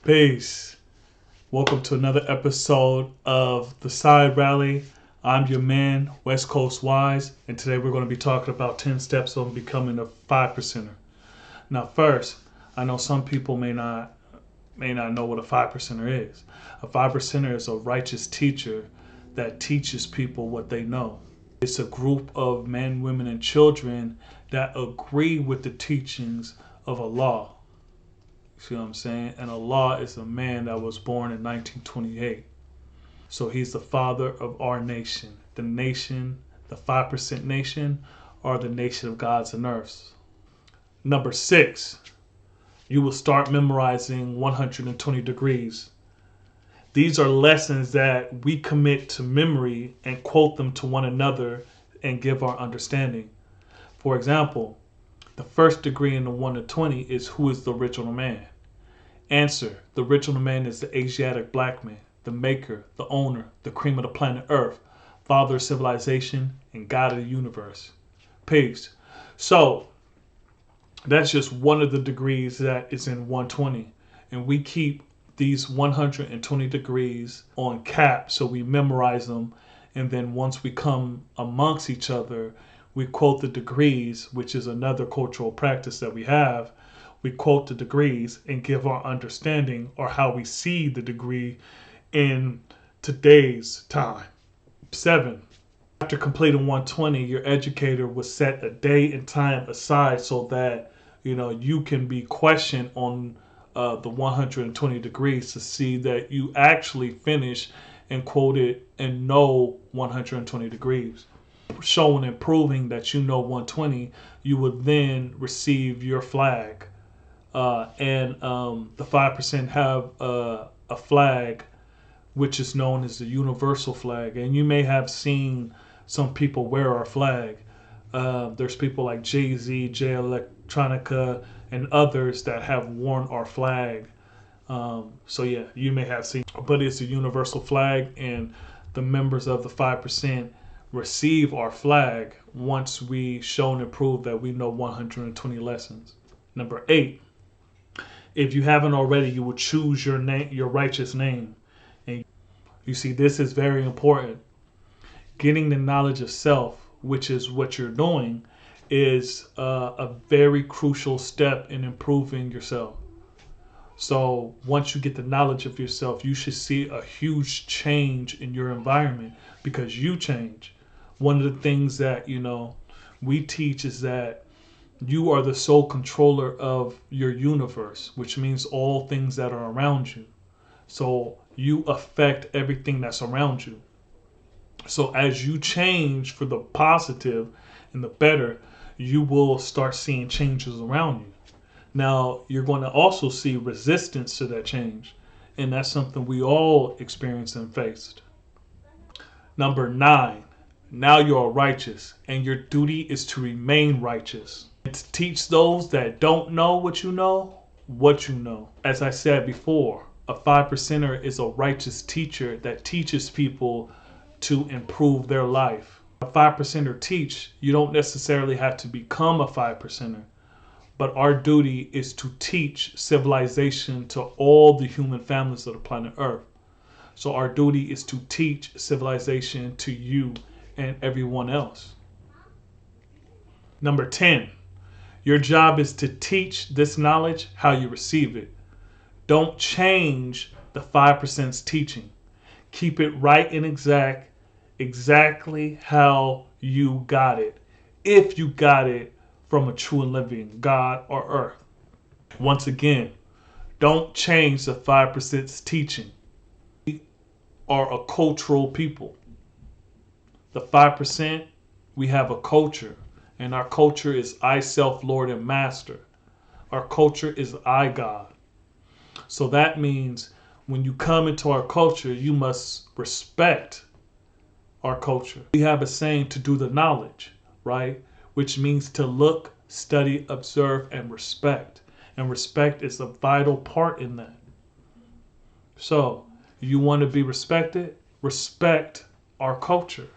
Peace. Welcome to another episode of The Side Rally. I'm your man, WestCoast Wise, and today we're going to be talking about 10 steps on becoming a 5%er. Now, first, I know some people may not know what a 5%er is. A 5%er is a righteous teacher that teaches people what they know. It's a group of men, women, and children that agree with the teachings of Allah. See what I'm saying? And Allah is a man that was born in 1928. So he's the father of our nation. The nation, the 5% nation, or the nation of gods and earths. Number 6, you will start memorizing 120 degrees. These are lessons that we commit to memory and quote them to one another and give our understanding. For example, the first degree in the 1 to 20 is who is the original man? Answer: the original man is the Asiatic black man, the maker, the owner, the cream of the planet Earth, father of civilization, and God of the universe. Peace. So that's just one of the degrees that is in 120. And we keep these 120 degrees on cap so we memorize them. And then once we come amongst each other, we quote the degrees, which is another cultural practice that we have. We quote the degrees and give our understanding or how we see the degree in today's time. 7, after completing 120, your educator will set a day and time aside so that you can be questioned on the 120 degrees to see that you actually finish and quoted and know 120 degrees. Showing and proving that you know 120, you would then receive your flag. And the 5% have a flag which is known as the universal flag. And you may have seen some people wear our flag. There's people like Jay-Z, Jay Electronica, and others that have worn our flag. So yeah, you may have seen, but it's a universal flag, and the members of the 5% receive our flag once we shown and prove that we know 120 lessons. Number 8, if you haven't already, you will choose your name, your righteous name. And you see, this is very important. Getting the knowledge of self, which is what you're doing, is a very crucial step in improving yourself. So once you get the knowledge of yourself, you should see a huge change in your environment because you change. One of the things that, we teach is that you are the sole controller of your universe, which means all things that are around you. So you affect everything that's around you. So as you change for the positive and the better, you will start seeing changes around you. Now, you're going to also see resistance to that change. And that's something we all experienced and faced. Number 9, now you are righteous, and your duty is to remain righteous. To teach those that don't know what you know. As I said before, a 5%er is a righteous teacher that teaches people to improve their life. A 5%er teach, you don't necessarily have to become a 5%er, but our duty is to teach civilization to all the human families of the planet Earth. So our duty is to teach civilization to you and everyone else. Number 10, your job is to teach this knowledge how you receive it. Don't change the 5%'s teaching. Keep it right and exactly how you got it. If you got it from a true and living God or earth. Once again, don't change the 5%'s teaching. We are a cultural people. The 5%, we have a culture. And our culture is I, self, Lord, and Master. Our culture is I, God. So that means when you come into our culture, you must respect our culture. We have a saying to do the knowledge, right? Which means to look, study, observe, and respect. And respect is a vital part in that. So you want to be respected? Respect our culture.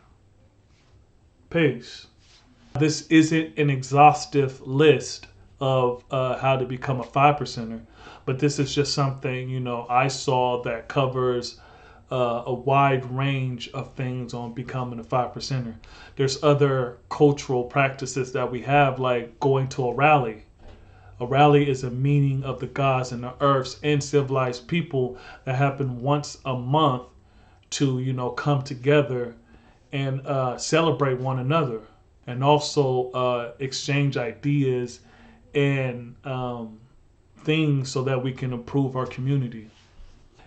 Peace. This isn't an exhaustive list of how to become a 5%er, But this is just something, I saw that covers a wide range of things on becoming a 5%er. There's other cultural practices that we have, like going to a rally. A rally is a meeting of the gods and the earths and civilized people that happen once a month to, come together and celebrate one another, and also exchange ideas and things so that we can improve our community.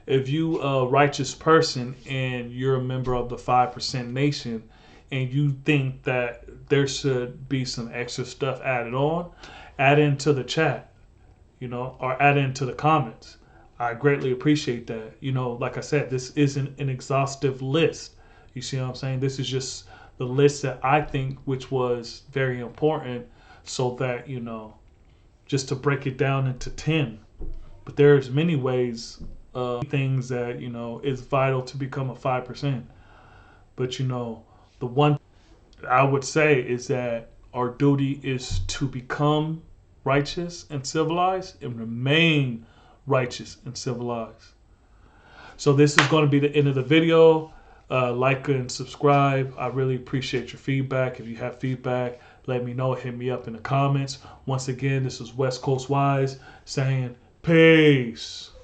If you a righteous person and you're a member of the 5% nation and you think that there should be some extra stuff added on, add into the chat, or add into the comments. I greatly appreciate that. Like I said, this isn't an exhaustive list. You see what I'm saying? This is just the list that I think which was very important, so that, just to break it down into 10. But there's many ways, things that, is vital to become a 5%. But, the one I would say is that our duty is to become righteous and civilized and remain righteous and civilized. So this is going to be the end of the video. Like and subscribe. I really appreciate your feedback. If you have feedback, let me know. Hit me up in the comments. Once again, this is West Coast Wise saying peace.